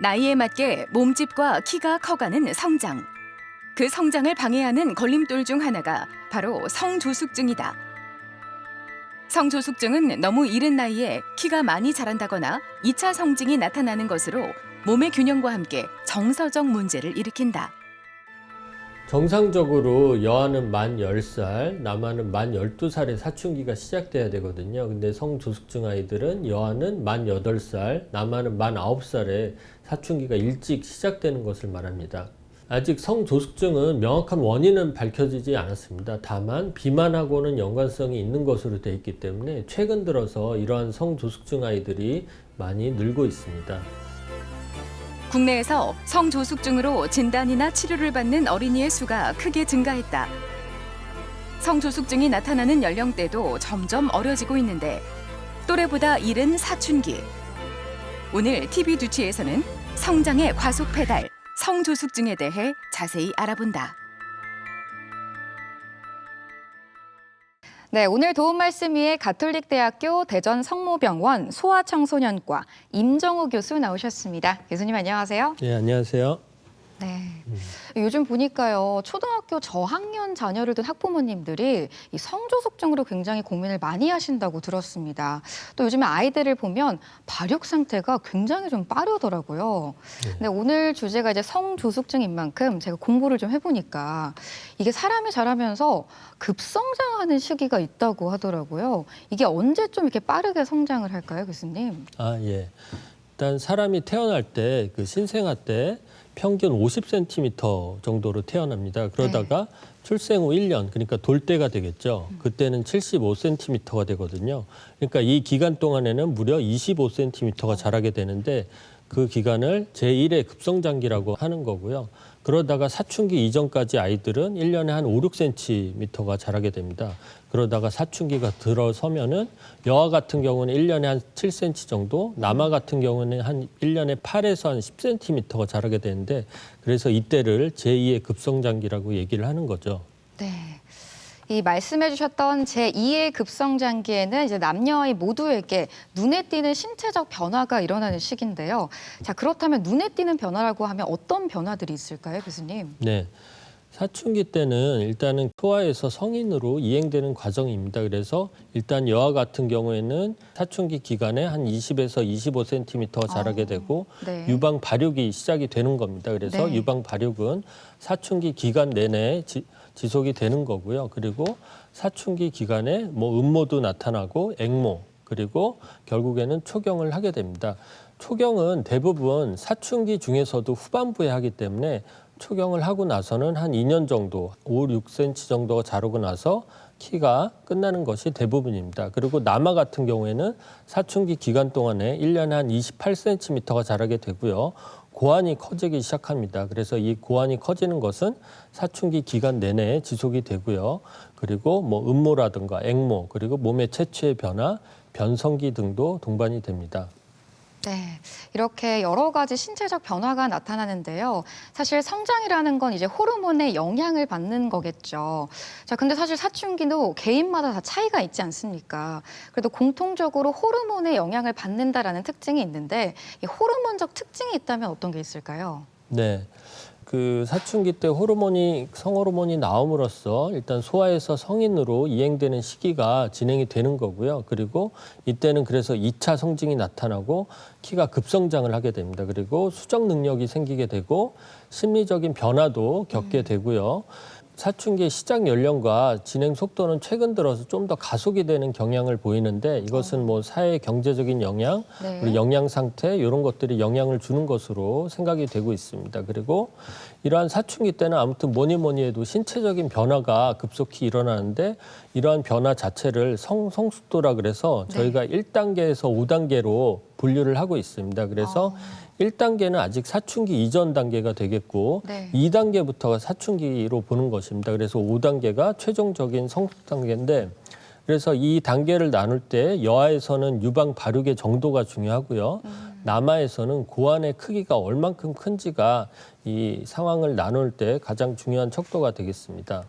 나이에 맞게 몸집과 키가 커가는 성장. 그 성장을 방해하는 걸림돌 중 하나가 바로 성조숙증이다. 성조숙증은 너무 이른 나이에 키가 많이 자란다거나 2차 성징이 나타나는 것으로 몸의 균형과 함께 정서적 문제를 일으킨다. 정상적으로 여아는 만 10살, 남아는 만 12살에 사춘기가 시작돼야 되거든요. 근데 성조숙증 아이들은 여아는 만 8살, 남아는 만 9살에 사춘기가 일찍 시작되는 것을 말합니다. 아직 성조숙증은 명확한 원인은 밝혀지지 않았습니다. 다만 비만하고는 연관성이 있는 것으로 되어 있기 때문에 최근 들어서 이러한 성조숙증 아이들이 많이 늘고 있습니다. 국내에서 성조숙증으로 진단이나 치료를 받는 어린이의 수가 크게 증가했다. 성조숙증이 나타나는 연령대도 점점 어려지고 있는데 또래보다 이른 사춘기. 오늘 TV 두치에서는 성장의 과속 페달, 성조숙증에 대해 자세히 알아본다. 네, 오늘 도움 말씀 위해 가톨릭대학교 대전 성모병원 소아청소년과 임정우 교수 나오셨습니다. 교수님 안녕하세요. 네, 안녕하세요. 네. 요즘 보니까요, 초등학교 저학년 자녀를 둔 학부모님들이 이 성조숙증으로 굉장히 고민을 많이 하신다고 들었습니다. 또 요즘에 아이들을 보면 발육 상태가 굉장히 좀 빠르더라고요. 근데 오늘 주제가 이제 성조숙증인 만큼 제가 공부를 좀 해보니까 이게 사람이 자라면서 급성장하는 시기가 있다고 하더라고요. 이게 언제 좀 이렇게 빠르게 성장을 할까요, 교수님? 예. 일단 사람이 태어날 때, 신생아 때 평균 50cm 정도로 태어납니다. 그러다가 출생 후 1년, 그러니까 돌 때가 되겠죠. 그때는 75cm가 되거든요. 그러니까 이 기간 동안에는 무려 25cm가 자라게 되는데 그 기간을 제1의 급성장기라고 하는 거고요. 그러다가 사춘기 이전까지 아이들은 1년에 한 5, 6cm가 자라게 됩니다. 그러다가 사춘기가 들어서면은 여아 같은 경우는 1년에 한 7cm 정도, 남아 같은 경우는 한 1년에 8에서 한 10cm가 자라게 되는데 그래서 이때를 제2의 급성장기라고 얘기를 하는 거죠. 네. 이 말씀해 주셨던 제2의 급성장기에는 이제 남녀아이 모두에게 눈에 띄는 신체적 변화가 일어나는 시기인데요. 자, 그렇다면 눈에 띄는 변화라고 하면 어떤 변화들이 있을까요, 교수님? 네. 사춘기 때는 일단은 소아에서 성인으로 이행되는 과정입니다. 그래서 일단 여아 같은 경우에는 사춘기 기간에 한 20에서 25cm가 자라게 되고 네. 유방 발육이 시작이 되는 겁니다. 그래서 네. 유방 발육은 사춘기 기간 내내 지속이 되는 거고요. 그리고 사춘기 기간에 음모도 나타나고 앵모 그리고 결국에는 초경을 하게 됩니다. 초경은 대부분 사춘기 중에서도 후반부에 하기 때문에 초경을 하고 나서는 한 2년 정도, 5, 6cm 정도가 자라고 나서 키가 끝나는 것이 대부분입니다. 그리고 남아 같은 경우에는 사춘기 기간 동안에 1년에 한 28cm가 자라게 되고요. 고환이 커지기 시작합니다. 그래서 이 고환이 커지는 것은 사춘기 기간 내내 지속이 되고요. 그리고 음모라든가 앵모, 그리고 몸의 체취의 변화, 변성기 등도 동반이 됩니다. 네, 이렇게 여러 가지 신체적 변화가 나타나는데요. 사실 성장이라는 건 이제 호르몬의 영향을 받는 거겠죠. 자, 근데 사실 사춘기도 개인마다 다 차이가 있지 않습니까? 그래도 공통적으로 호르몬의 영향을 받는다라는 특징이 있는데 이 호르몬적 특징이 있다면 어떤 게 있을까요? 네. 사춘기 때 성호르몬이 나옴으로써 일단 소아에서 성인으로 이행되는 시기가 진행이 되는 거고요. 그리고 이때는 그래서 2차 성징이 나타나고 키가 급성장을 하게 됩니다. 그리고 수정 능력이 생기게 되고 심리적인 변화도 겪게 되고요. 사춘기의 시작 연령과 진행 속도는 최근 들어서 좀 더 가속이 되는 경향을 보이는데 이것은 사회 경제적인 영향, 네. 우리 영양 상태 이런 것들이 영향을 주는 것으로 생각이 되고 있습니다. 그리고 이러한 사춘기 때는 아무튼 뭐니 해도 신체적인 변화가 급속히 일어나는데 이러한 변화 자체를 성숙도라 그래서 저희가 1단계에서 5단계로 분류를 하고 있습니다. 그래서 1단계는 아직 사춘기 이전 단계가 되겠고 네. 2단계부터가 사춘기로 보는 것입니다. 그래서 5단계가 최종적인 성숙 단계인데 그래서 이 단계를 나눌 때 여아에서는 유방 발육의 정도가 중요하고요. 남아에서는 고환의 크기가 얼만큼 큰지가 이 상황을 나눌 때 가장 중요한 척도가 되겠습니다.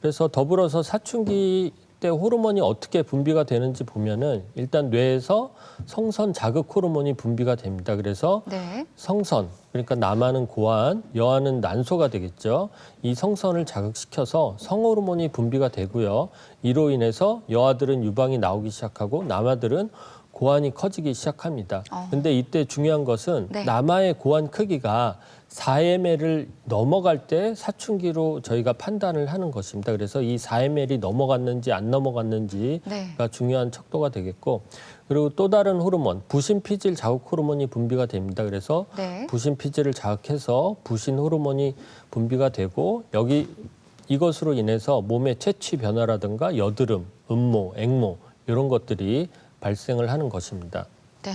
그래서 더불어서 사춘기 때 호르몬이 어떻게 분비가 되는지 보면은 일단 뇌에서 성선 자극 호르몬이 분비가 됩니다. 그래서 네. 성선, 그러니까 남아는 고안, 여아는 난소가 되겠죠. 이 성선을 자극시켜서 성호르몬이 분비가 되고요. 이로 인해서 여아들은 유방이 나오기 시작하고 남아들은 고안이 커지기 시작합니다. 근데 이때 중요한 것은 네. 남아의 고안 크기가 4ml를 넘어갈 때 사춘기로 저희가 판단을 하는 것입니다. 그래서 이 4ml이 넘어갔는지 안 넘어갔는지가 네. 중요한 척도가 되겠고, 그리고 또 다른 호르몬, 부신피질 자극 호르몬이 분비가 됩니다. 그래서 네. 부신피질을 자극해서 부신 호르몬이 분비가 되고, 이것으로 인해서 몸의 체취 변화라든가 여드름, 음모, 앵모 이런 것들이 발생을 하는 것입니다. 네.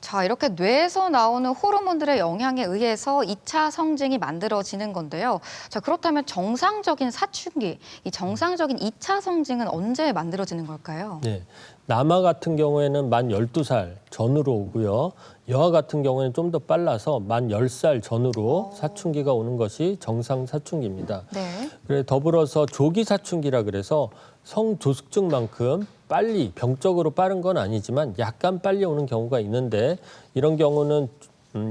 자, 이렇게 뇌에서 나오는 호르몬들의 영향에 의해서 2차 성징이 만들어지는 건데요. 자, 그렇다면 정상적인 사춘기, 이 정상적인 2차 성징은 언제 만들어지는 걸까요? 네. 남아 같은 경우에는 만 12살 전후로 오고요. 여아 같은 경우에는 좀 더 빨라서 만 10살 전후로 사춘기가 오는 것이 정상 사춘기입니다. 네. 그래 더불어서 조기 사춘기라 그래서 성조숙증만큼 빨리 병적으로 빠른 건 아니지만 약간 빨리 오는 경우가 있는데, 이런 경우는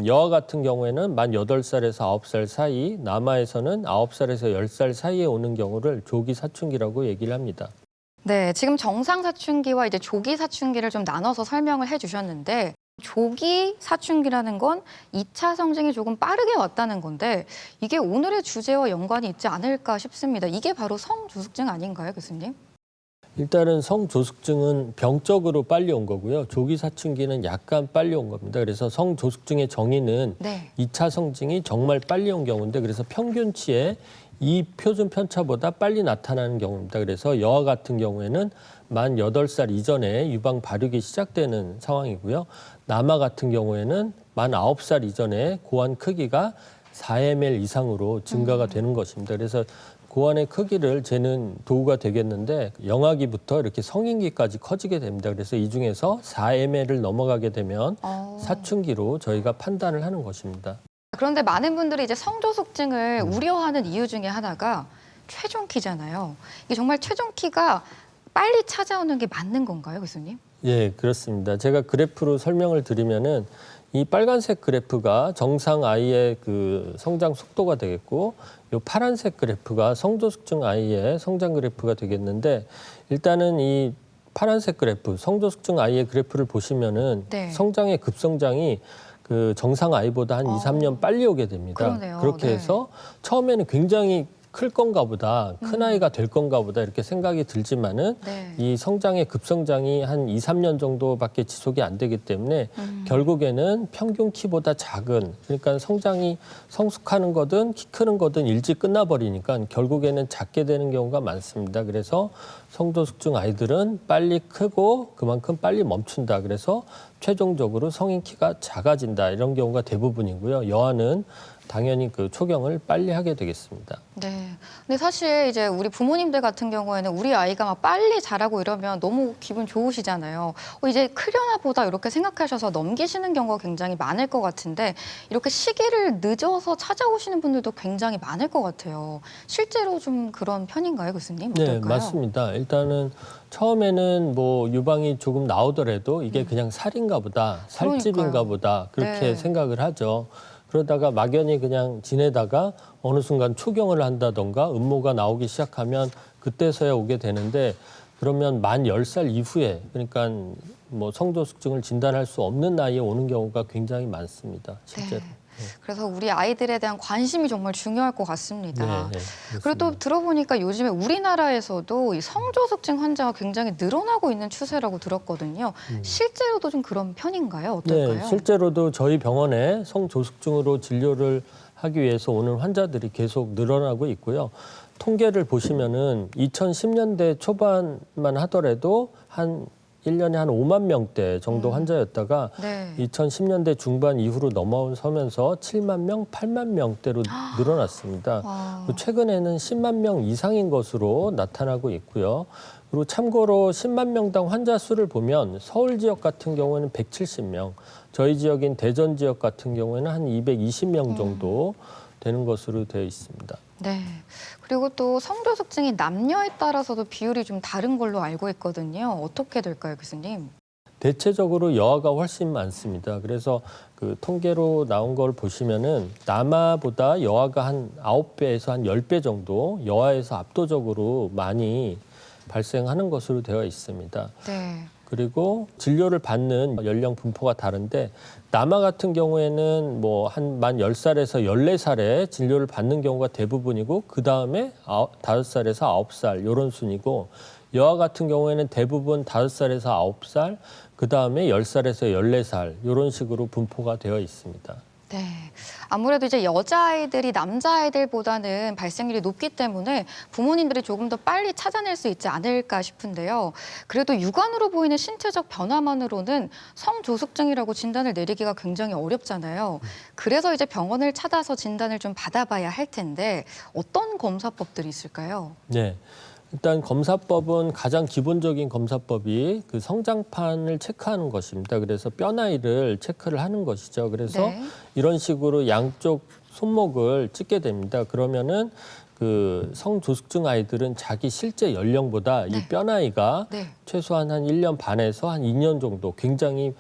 여아 같은 경우에는 만 8살에서 9살 사이, 남아에서는 9살에서 10살 사이에 오는 경우를 조기 사춘기라고 얘기를 합니다. 네, 지금 정상 사춘기와 이제 조기 사춘기를 좀 나눠서 설명을 해주셨는데, 조기 사춘기라는 건 2차 성징이 조금 빠르게 왔다는 건데, 이게 오늘의 주제와 연관이 있지 않을까 싶습니다. 이게 바로 성조숙증 아닌가요, 교수님? 일단은 성조숙증은 병적으로 빨리 온 거고요. 조기 사춘기는 약간 빨리 온 겁니다. 그래서 성조숙증의 정의는 네. 2차 성징이 정말 빨리 온 경우인데, 그래서 평균치의 이 표준 편차보다 빨리 나타나는 경우입니다. 그래서 여아 같은 경우에는 만 8살 이전에 유방 발육이 시작되는 상황이고요. 남아 같은 경우에는 만 9살 이전에 고안 크기가 4ml 이상으로 증가가 되는 것입니다. 그래서 고안의 크기를 재는 도구가 되겠는데, 영아기부터 이렇게 성인기까지 커지게 됩니다. 그래서 이 중에서 4ml를 넘어가게 되면 사춘기로 저희가 판단을 하는 것입니다. 그런데 많은 분들이 이제 성조숙증을 우려하는 이유 중에 하나가 최종키잖아요. 이게 정말 최종키가 빨리 찾아오는 게 맞는 건가요, 교수님? 예, 그렇습니다. 제가 그래프로 설명을 드리면은 이 빨간색 그래프가 정상 아이의 그 성장 속도가 되겠고, 이 파란색 그래프가 성조숙증 아이의 성장 그래프가 되겠는데, 일단은 이 파란색 그래프, 성조숙증 아이의 그래프를 보시면은 네. 성장의 급성장이 그 정상 아이보다 한 2, 3년 빨리 오게 됩니다. 그러네요. 그렇게 네. 해서 처음에는 굉장히 클 건가 보다, 큰 아이가 될 건가 보다 이렇게 생각이 들지만은 네. 이 성장의 급성장이 한 2, 3년 정도밖에 지속이 안 되기 때문에 결국에는 평균 키보다 작은, 그러니까 성장이 성숙하는 거든 키 크는 거든 일찍 끝나버리니까 결국에는 작게 되는 경우가 많습니다. 그래서 성조숙증 아이들은 빨리 크고 그만큼 빨리 멈춘다. 그래서 최종적으로 성인 키가 작아진다. 이런 경우가 대부분이고요. 여아는 당연히 그 초경을 빨리 하게 되겠습니다. 네. 근데 사실 이제 우리 부모님들 같은 경우에는 우리 아이가 막 빨리 자라고 이러면 너무 기분 좋으시잖아요. 이제 크려나 보다 이렇게 생각하셔서 넘기시는 경우가 굉장히 많을 것 같은데, 이렇게 시기를 늦어서 찾아오시는 분들도 굉장히 많을 것 같아요. 실제로 좀 그런 편인가요, 교수님? 어떨까요? 네, 맞습니다. 일단은 처음에는 뭐 유방이 조금 나오더라도 이게 그냥 살인가 보다, 살집인가 그러니까요. 보다 그렇게 네. 생각을 하죠. 그러다가 막연히 그냥 지내다가 어느 순간 초경을 한다던가 음모가 나오기 시작하면 그때서야 오게 되는데, 그러면 만 10살 이후에, 그러니까 뭐 성조숙증을 진단할 수 없는 나이에 오는 경우가 굉장히 많습니다. 실제로. 네. 그래서 우리 아이들에 대한 관심이 정말 중요할 것 같습니다. 네, 그리고 또 들어보니까 요즘에 우리나라에서도 이 성조숙증 환자가 굉장히 늘어나고 있는 추세라고 들었거든요. 실제로도 좀 그런 편인가요? 어떨까요? 네, 실제로도 저희 병원에 성조숙증으로 진료를 하기 위해서 오는 환자들이 계속 늘어나고 있고요. 통계를 보시면은 2010년대 초반만 하더라도 한 1년에 한 5만 명대 정도 환자였다가 네. 2010년대 중반 이후로 넘어서면서 7만 명, 8만 명대로 늘어났습니다. 와. 최근에는 10만 명 이상인 것으로 나타나고 있고요. 그리고 참고로 10만 명당 환자 수를 보면 서울 지역 같은 경우에는 170명, 저희 지역인 대전 지역 같은 경우에는 한 220명 정도 되는 것으로 되어 있습니다. 네. 그리고 또 성조숙증이 남녀에 따라서도 비율이 좀 다른 걸로 알고 있거든요. 어떻게 될까요, 교수님? 대체적으로 여아가 훨씬 많습니다. 그래서 그 통계로 나온 걸 보시면은 남아보다 여아가 한 9배에서 한 10배 정도 여아에서 압도적으로 많이 발생하는 것으로 되어 있습니다. 네. 그리고 진료를 받는 연령 분포가 다른데 남아 같은 경우에는 뭐 한 만 10살에서 14살에 진료를 받는 경우가 대부분이고 그다음에 5살에서 9살 이런 순이고 여아 같은 경우에는 대부분 5살에서 9살 그다음에 10살에서 14살 이런 식으로 분포가 되어 있습니다. 네. 아무래도 이제 여자아이들이 남자아이들보다는 발생률이 높기 때문에 부모님들이 조금 더 빨리 찾아낼 수 있지 않을까 싶은데요. 그래도 육안으로 보이는 신체적 변화만으로는 성조숙증이라고 진단을 내리기가 굉장히 어렵잖아요. 그래서 이제 병원을 찾아서 진단을 좀 받아봐야 할 텐데 어떤 검사법들이 있을까요? 네. 일단 검사법은 가장 기본적인 검사법이 그 성장판을 체크하는 것입니다. 그래서 뼈 나이를 체크를 하는 것이죠. 그래서 네. 이런 식으로 양쪽 손목을 찍게 됩니다. 그러면은 그 성조숙증 아이들은 자기 실제 연령보다 네. 이 뼈 나이가 네. 최소한 한 1년 반에서 한 2년 정도 굉장히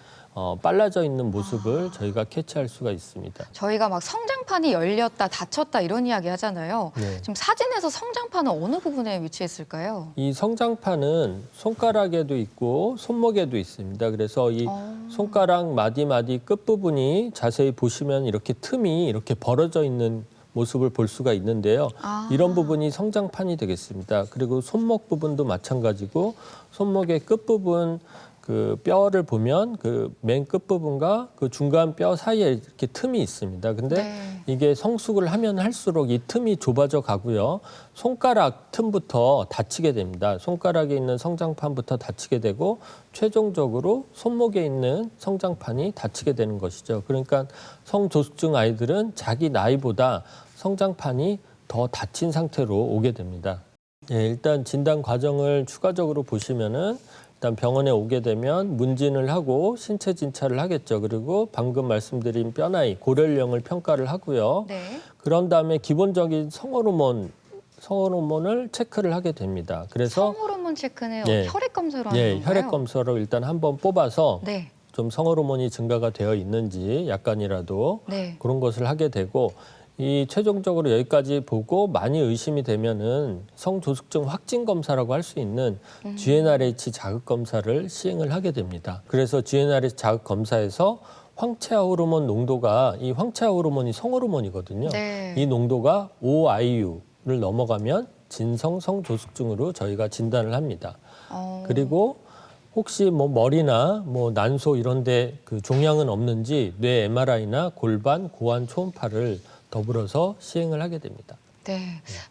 빨라져 있는 모습을 저희가 캐치할 수가 있습니다. 저희가 막 성장판이 열렸다, 닫혔다 이런 이야기 하잖아요. 네. 지금 사진에서 성장판은 어느 부분에 위치했을까요? 이 성장판은 손가락에도 있고 손목에도 있습니다. 그래서 이 손가락 마디마디 끝부분이 자세히 보시면 이렇게 틈이 이렇게 벌어져 있는 모습을 볼 수가 있는데요. 이런 부분이 성장판이 되겠습니다. 그리고 손목 부분도 마찬가지고 손목의 끝부분 그 뼈를 보면 그 맨 끝부분과 그 중간 뼈 사이에 이렇게 틈이 있습니다. 근데 네. 이게 성숙을 하면 할수록 이 틈이 좁아져 가고요. 손가락 틈부터 닫히게 됩니다. 손가락에 있는 성장판부터 닫히게 되고 최종적으로 손목에 있는 성장판이 닫히게 되는 것이죠. 그러니까 성조숙증 아이들은 자기 나이보다 성장판이 더 닫힌 상태로 오게 됩니다. 예, 일단 진단 과정을 추가적으로 보시면은 일단 병원에 오게 되면 문진을 하고 신체 진찰을 하겠죠. 그리고 방금 말씀드린 뼈 나이, 고령령을 평가를 하고요. 네. 그런 다음에 기본적인 성호르몬을 체크를 하게 됩니다. 그래서 성호르몬 체크는 예. 혈액 검사로 하는 예, 건가요? 혈액 검사로 일단 한번 뽑아서 네. 좀 성호르몬이 증가가 되어 있는지 약간이라도 네. 그런 것을 하게 되고 이 최종적으로 여기까지 보고 많이 의심이 되면은 성조숙증 확진 검사라고 할 수 있는 GnRH 자극 검사를 시행을 하게 됩니다. 그래서 GnRH 자극 검사에서 황체화 호르몬 농도가 이 황체화 호르몬이 성호르몬이거든요. 네. 이 농도가 5IU를 넘어가면 진성 성조숙증으로 저희가 진단을 합니다. 그리고 혹시 뭐 머리나 뭐 난소 이런데 그 종양은 없는지 뇌 MRI나 골반, 고환, 초음파를 더불어서 시행을 하게 됩니다. 네.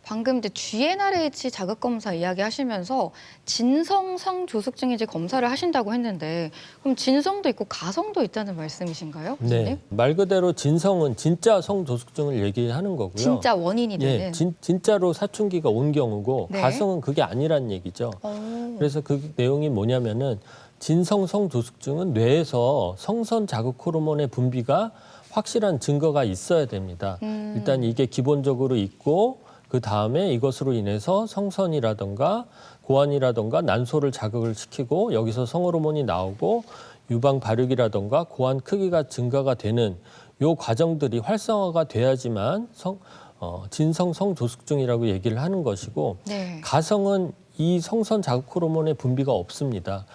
방금 이제 GnRH 자극 검사 이야기하시면서 진성 성조숙증 이제 검사를 하신다고 했는데 그럼 진성도 있고 가성도 있다는 말씀이신가요? 교수님? 네, 말 그대로 진성은 진짜 성조숙증을 얘기하는 거고요. 진짜 원인이 되는. 예, 진짜로 사춘기가 온 경우고 네. 가성은 그게 아니란 얘기죠. 그래서 그 내용이 뭐냐면은 진성 성조숙증은 뇌에서 성선 자극 호르몬의 분비가 확실한 증거가 있어야 됩니다. 일단 이게 기본적으로 있고 그 다음에 이것으로 인해서 성선이라든가 고환이라든가 난소를 자극을 시키고 여기서 성호르몬이 나오고 유방 발육이라든가 고환 크기가 증가가 되는 요 과정들이 활성화가 돼야지만 진성 성조숙증이라고 얘기를 하는 것이고 네. 가성은 이 성선 자극 호르몬의 분비가 없습니다.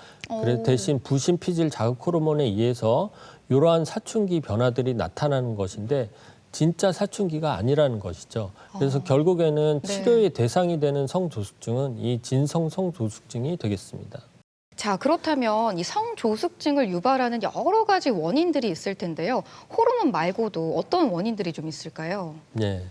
그래서 대신 부신 피질 자극 호르몬에 의해서 이러한 사춘기 변화들이 나타나는 것인데 진짜 사춘기가 아니라는 것이죠. 그래서 결국에는 네. 치료의 대상이 되는 성조숙증은 이 진성 성조숙증이 되겠습니다. 자, 그렇다면 이 성조숙증을 유발하는 여러 가지 원인들이 있을 텐데요. 호르몬 말고도 어떤 원인들이 좀 있을까요? 네.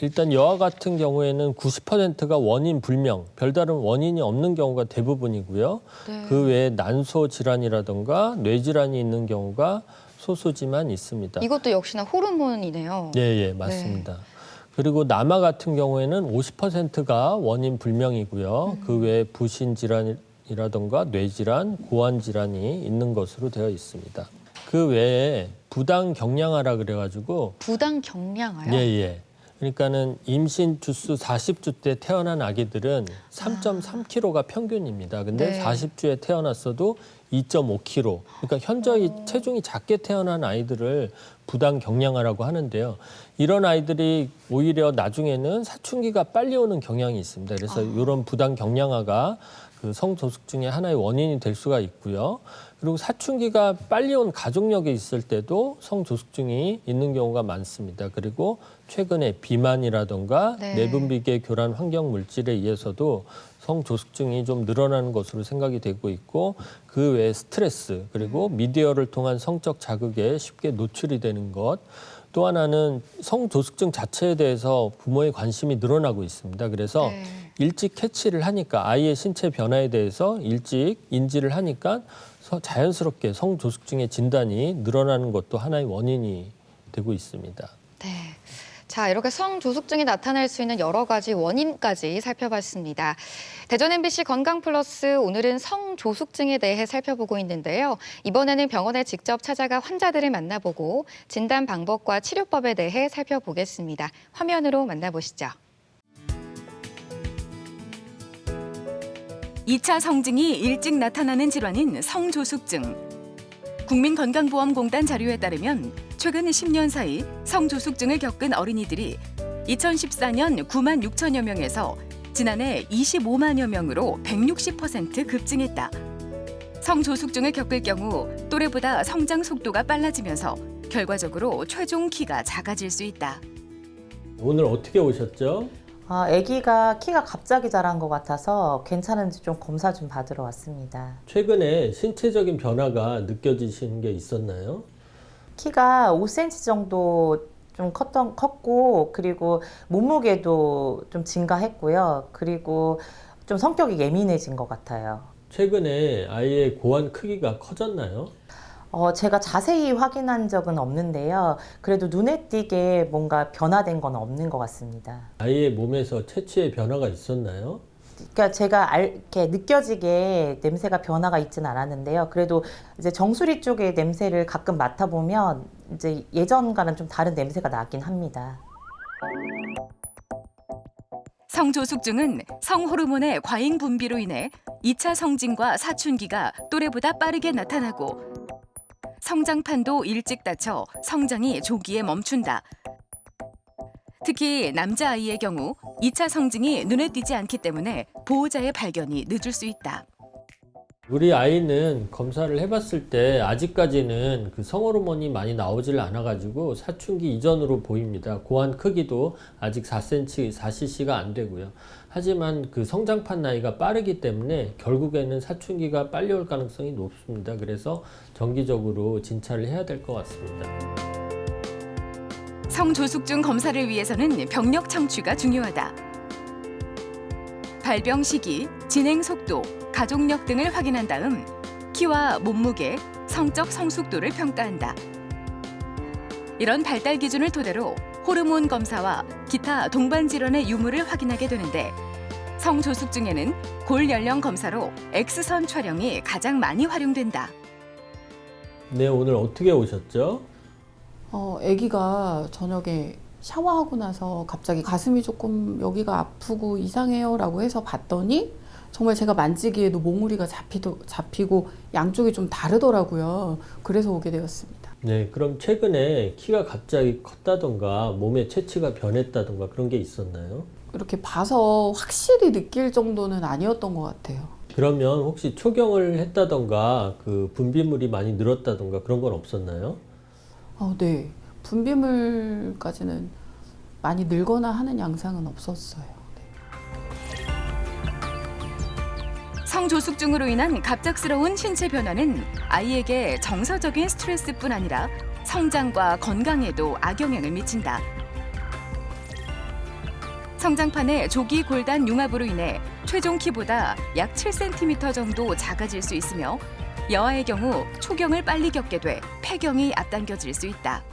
일단 여아 같은 경우에는 90%가 원인 불명, 별다른 원인이 없는 경우가 대부분이고요. 네. 그 외에 난소 질환이라든가 뇌 질환이 있는 경우가 소수지만 있습니다. 이것도 역시나 호르몬이네요. 예, 맞습니다. 그리고 남아 같은 경우에는 50%가 원인 불명이고요. 그 외에 부신 질환이라든가 뇌 질환, 고환 질환이 있는 것으로 되어 있습니다. 그 외에 부당 경량화라 그래가지고 부당 경량화요? 예. 그러니까는 임신 주수 40주 때 태어난 아기들은 3.3kg가 평균입니다. 근데 네. 40주에 태어났어도 2.5kg. 그러니까 현저히 체중이 작게 태어난 아이들을 부당 경량화라고 하는데요. 이런 아이들이 오히려 나중에는 사춘기가 빨리 오는 경향이 있습니다. 그래서 이런 부당 경량화가 그 성조숙증의 하나의 원인이 될 수가 있고요. 그리고 사춘기가 빨리 온 가족력에 있을 때도 성조숙증이 있는 경우가 많습니다. 그리고 최근에 비만이라든가 네. 내분비계 교란 환경 물질에 의해서도 성조숙증이 좀 늘어나는 것으로 생각이 되고 있고 그 외에 스트레스 그리고 미디어를 통한 성적 자극에 쉽게 노출이 되는 것. 또 하나는 성조숙증 자체에 대해서 부모의 관심이 늘어나고 있습니다. 그래서 네. 일찍 캐치를 하니까 아이의 신체 변화에 대해서 일찍 인지를 하니까 자연스럽게 성조숙증의 진단이 늘어나는 것도 하나의 원인이 되고 있습니다. 네. 자, 이렇게 성조숙증이 나타날 수 있는 여러 가지 원인까지 살펴봤습니다. 대전 MBC 건강플러스 오늘은 성조숙증에 대해 살펴보고 있는데요. 이번에는 병원에 직접 찾아가 환자들을 만나보고 진단 방법과 치료법에 대해 살펴보겠습니다. 화면으로 만나보시죠. 2차 성징이 일찍 나타나는 질환인 성조숙증. 국민건강보험공단 자료에 따르면 최근 10년 사이 성조숙증을 겪은 어린이들이 2014년 9만 6천여 명에서 지난해 25만여 명으로 160% 급증했다. 성조숙증을 겪을 경우 또래보다 성장 속도가 빨라지면서 결과적으로 최종 키가 작아질 수 있다. 오늘 어떻게 오셨죠? 아기가 키가 갑자기 자란 것 같아서 괜찮은지 좀 검사 좀 받으러 왔습니다. 최근에 신체적인 변화가 느껴지시는 게 있었나요? 키가 5cm 정도 좀 컸고 그리고 몸무게도 좀 증가했고요. 그리고 좀 성격이 예민해진 것 같아요. 최근에 아이의 고환 크기가 커졌나요? 제가 자세히 확인한 적은 없는데요. 그래도 눈에 띄게 뭔가 변화된 건 없는 것 같습니다. 아이의 몸에서 체취의 변화가 있었나요? 그러니까 제가 이렇게 느껴지게 냄새가 변화가 있진 않았는데요. 그래도 이제 정수리 쪽의 냄새를 가끔 맡아보면 이제 예전과는 좀 다른 냄새가 나긴 합니다. 성조숙증은 성호르몬의 과잉 분비로 인해 2차 성징과 사춘기가 또래보다 빠르게 나타나고 성장판도 일찍 닫혀 성장이 조기에 멈춘다. 특히 남자아이의 경우 2차 성징이 눈에 띄지 않기 때문에 보호자의 발견이 늦을 수 있다. 우리 아이는 검사를 해봤을 때 아직까지는 그 성호르몬이 많이 나오질 않아가지고 사춘기 이전으로 보입니다. 고환 크기도 아직 4cm, 4cc가 안 되고요. 하지만 그 성장판 나이가 빠르기 때문에 결국에는 사춘기가 빨리 올 가능성이 높습니다. 그래서 정기적으로 진찰을 해야 될 것 같습니다. 성조숙증 검사를 위해서는 병력 청취가 중요하다. 발병 시기, 진행 속도, 가족력 등을 확인한 다음 키와 몸무게, 성적 성숙도를 평가한다. 이런 발달 기준을 토대로 호르몬 검사와 기타 동반 질환의 유무를 확인하게 되는데 성조숙증에는 골 연령 검사로 X선 촬영이 가장 많이 활용된다. 네, 오늘 어떻게 오셨죠? 아기가 저녁에 샤워하고 나서 갑자기 가슴이 조금 여기가 아프고 이상해요 라고 해서 봤더니 정말 제가 만지기에도 몽우리가 잡히고 양쪽이 좀 다르더라고요. 그래서 오게 되었습니다. 네, 그럼 최근에 키가 갑자기 컸다던가 몸의 체취가 변했다던가 그런 게 있었나요? 이렇게 봐서 확실히 느낄 정도는 아니었던 것 같아요. 그러면 혹시 초경을 했다던가 그 분비물이 많이 늘었다던가 그런 건 없었나요? 네. 분비물까지는 많이 늘거나 하는 양상은 없었어요. 성조숙증으로 인한 갑작스러운 신체 변화는 아이에게 정서적인 스트레스뿐 아니라 성장과 건강에도 악영향을 미친다. 성장판의 조기 골단 융합으로 인해 최종 키보다 약 7cm 정도 작아질 수 있으며 여아의 경우 초경을 빨리 겪게 돼 폐경이 앞당겨질 수 있다.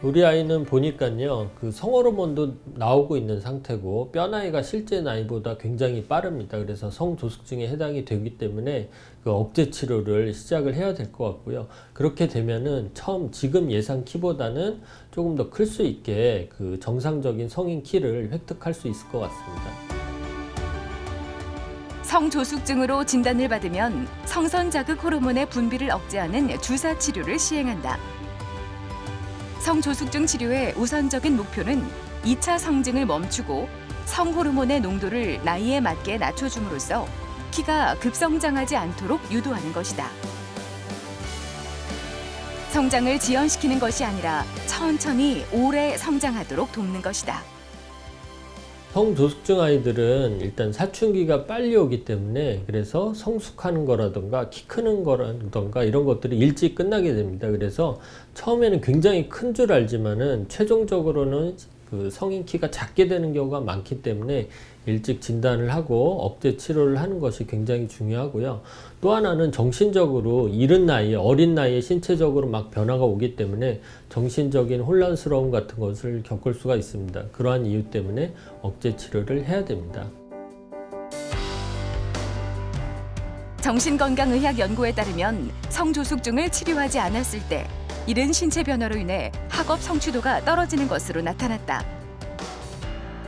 우리 아이는 보니까요, 그 성호르몬도 나오고 있는 상태고 뼈 나이가 실제 나이보다 굉장히 빠릅니다. 그래서 성조숙증에 해당이 되기 때문에 그 억제 치료를 시작을 해야 될 것 같고요. 그렇게 되면은 지금 예상 키보다는 조금 더 클 수 있게 그 정상적인 성인 키를 획득할 수 있을 것 같습니다. 성조숙증으로 진단을 받으면 성선 자극 호르몬의 분비를 억제하는 주사 치료를 시행한다. 성조숙증 치료의 우선적인 목표는 2차 성징을 멈추고 성호르몬의 농도를 나이에 맞게 낮춰줌으로써 키가 급성장하지 않도록 유도하는 것이다. 성장을 지연시키는 것이 아니라 천천히 오래 성장하도록 돕는 것이다. 성조숙증 아이들은 일단 사춘기가 빨리 오기 때문에 그래서 성숙하는 거라던가 키 크는 거라던가 이런 것들이 일찍 끝나게 됩니다. 그래서 처음에는 굉장히 큰 줄 알지만은 최종적으로는 그 성인 키가 작게 되는 경우가 많기 때문에 일찍 진단을 하고 억제 치료를 하는 것이 굉장히 중요하고요. 또 하나는 정신적으로 이른 나이에, 어린 나이에 신체적으로 막 변화가 오기 때문에 정신적인 혼란스러움 같은 것을 겪을 수가 있습니다. 그러한 이유 때문에 억제 치료를 해야 됩니다. 정신건강의학연구에 따르면 성조숙증을 치료하지 않았을 때 이른 신체 변화로 인해 학업 성취도가 떨어지는 것으로 나타났다.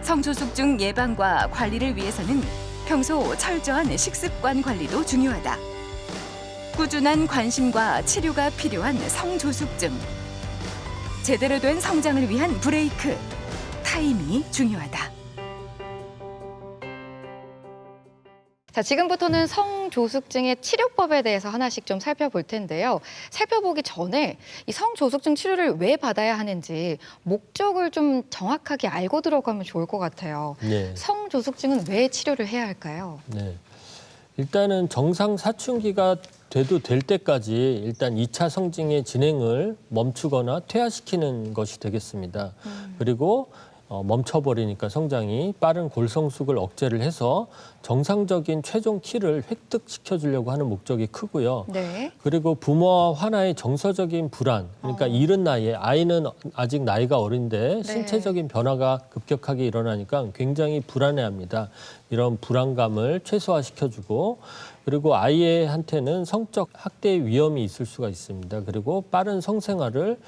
성조숙증 예방과 관리를 위해서는 평소 철저한 식습관 관리도 중요하다. 꾸준한 관심과 치료가 필요한 성조숙증. 제대로 된 성장을 위한 브레이크. 타임이 중요하다. 자, 지금부터는 성조숙증의 치료법에 대해서 하나씩 좀 살펴볼 텐데요. 살펴보기 전에 이 성조숙증 치료를 왜 받아야 하는지 목적을 좀 정확하게 알고 들어가면 좋을 것 같아요. 네. 성조숙증은 왜 치료를 해야 할까요? 네. 일단은 정상 사춘기가 돼도 될 때까지 일단 2차 성징의 진행을 멈추거나 퇴화시키는 것이 되겠습니다. 그리고 멈춰버리니까 성장이 빠른 골성숙을 억제를 해서 정상적인 최종 키를 획득시켜 주려고 하는 목적이 크고요. 네. 그리고 부모와 환아의 정서적인 불안, 그러니까 이른 나이에 아이는 아직 나이가 어린데 신체적인 변화가 급격하게 일어나니까 굉장히 불안해합니다. 이런 불안감을 최소화시켜주고 그리고 아이한테는 성적 학대의 위험이 있을 수가 있습니다. 그리고 빠른 성생활을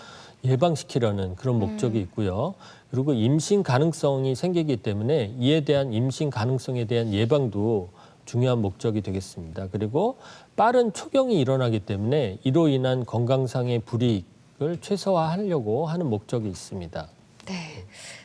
예방시키려는 그런 목적이 있고요. 그리고 임신 가능성이 생기기 때문에 이에 대한 임신 가능성에 대한 예방도 중요한 목적이 되겠습니다. 그리고 빠른 초경이 일어나기 때문에 이로 인한 건강상의 불이익을 최소화하려고 하는 목적이 있습니다. 네.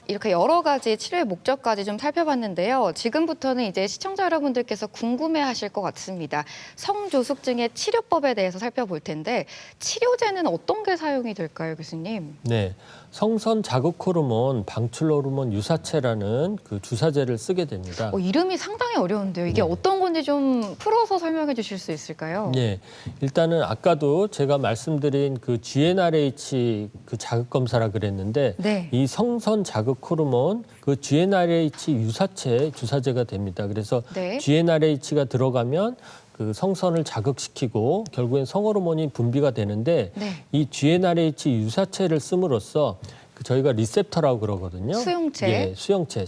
이렇게 여러 가지 치료의 목적까지 좀 살펴봤는데요. 지금부터는 이제 시청자 여러분들께서 궁금해하실 것 같습니다. 성조숙증의 치료법에 대해서 살펴볼 텐데 치료제는 어떤 게 사용이 될까요, 교수님? 네, 성선 자극 호르몬, 방출 호르몬 유사체라는 그 주사제를 쓰게 됩니다. 이름이 상당히 어려운데요. 이게 어떤 건지 좀 풀어서 설명해 주실 수 있을까요? 네, 일단은 아까도 제가 말씀드린 그 GnRH 그 자극 검사라 그랬는데 네. 이 성선 자극 호르몬 그 GnRH 유사체 주사제가 됩니다. 그래서 네. GnRH가 들어가면 그 성선을 자극시키고 결국엔 성호르몬이 분비가 되는데 네. 이 GnRH 유사체를 씀으로써 그 저희가 리셉터라고 그러거든요. 수용체. 예, 수용체.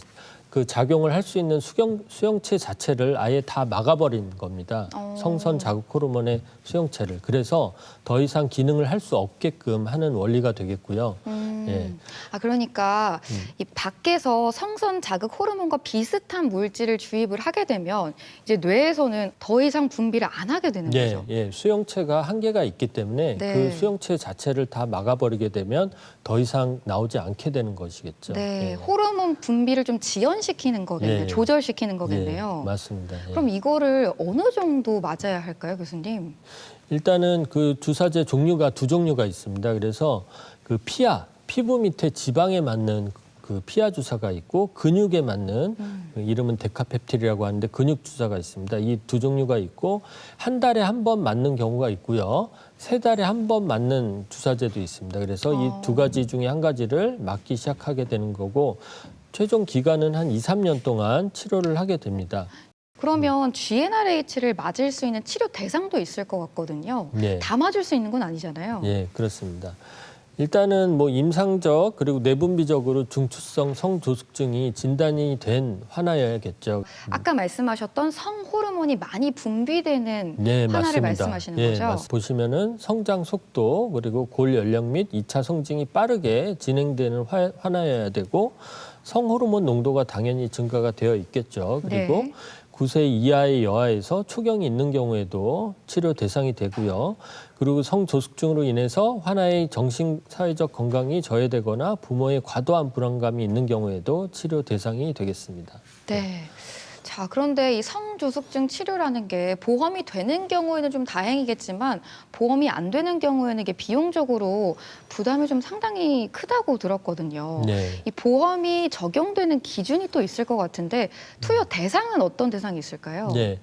그 작용을 할 수 있는 수용체 자체를 아예 다 막아버린 겁니다. 성선 자극 호르몬의 수용체를. 그래서 더 이상 기능을 할 수 없게끔 하는 원리가 되겠고요. 예. 그러니까 이 밖에서 성선 자극 호르몬과 비슷한 물질을 주입을 하게 되면 이제 뇌에서는 더 이상 분비를 안 하게 되는 예, 거죠. 예. 수용체가 한계가 있기 때문에 네. 그 수용체 자체를 다 막아버리게 되면 더 이상 나오지 않게 되는 것이겠죠. 네, 예. 호르몬 분비를 좀 지연시키는 거겠네요. 예. 조절시키는 거겠네요. 예, 맞습니다. 예. 그럼 이거를 어느 정도 맞아야 할까요, 교수님? 일단은 그 주사제 종류가 두 종류가 있습니다. 그래서 그 피부 밑에 지방에 맞는 그 피하 주사가 있고 근육에 맞는 그 이름은 데카펩틸이라고 하는데 근육 주사가 있습니다. 이 두 종류가 있고 한 달에 한 번 맞는 경우가 있고요. 3달에 한 번 맞는 주사제도 있습니다. 그래서 이 두 가지 중에 한 가지를 맞기 시작하게 되는 거고 최종 기간은 한 2, 3년 동안 치료를 하게 됩니다. 그러면 GnRH를 맞을 수 있는 치료 대상도 있을 것 같거든요. 네. 다 맞을 수 있는 건 아니잖아요. 예, 그렇습니다. 일단은 뭐 임상적 그리고 내분비적으로 중추성 성조숙증이 진단이 된 화나여야겠죠. 아까 말씀하셨던 성 호르몬이 많이 분비되는 네, 화나를 맞습니다. 말씀하시는 예, 거죠? 보시면은 성장 속도 그리고 골 연령 및 2차 성징이 빠르게 진행되는 화나여야 되고 성호르몬 농도가 당연히 증가가 되어 있겠죠. 그리고 네. 9세 이하의 여아에서 초경이 있는 경우에도 치료 대상이 되고요. 그리고 성조숙증으로 인해서 화나의 정신 사회적 건강이 저해되거나 부모의 과도한 불안감이 있는 경우에도 치료 대상이 되겠습니다. 네. 자, 그런데 이 성조숙증 치료라는 게 보험이 되는 경우에는 좀 다행이겠지만 보험이 안 되는 경우에는 이게 비용적으로 부담이 좀 상당히 크다고 들었거든요. 네. 이 보험이 적용되는 기준이 또 있을 것 같은데 투여 대상은 어떤 대상이 있을까요? 네.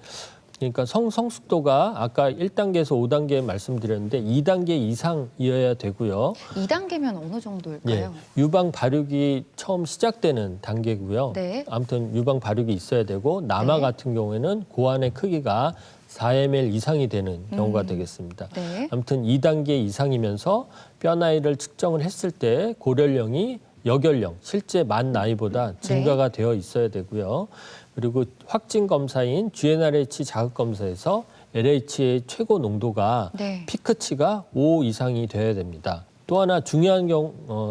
그러니까 성숙도가 아까 1단계에서 5단계 말씀드렸는데 2단계 이상이어야 되고요. 2단계면 어느 정도일까요? 유방 발육이 처음 시작되는 단계고요. 네. 아무튼 유방 발육이 있어야 되고 남아 네. 같은 경우에는 고환의 크기가 4ml 이상이 되는 경우가 되겠습니다. 네. 아무튼 2단계 이상이면서 뼈 나이를 측정을 했을 때 고령령이 여연령, 실제 만 나이보다 증가가 되어 있어야 되고요. 그리고 확진 검사인 GnRH 자극 검사에서 LH의 최고 농도가 네. 피크치가 5 이상이 되어야 됩니다. 또 하나 중요한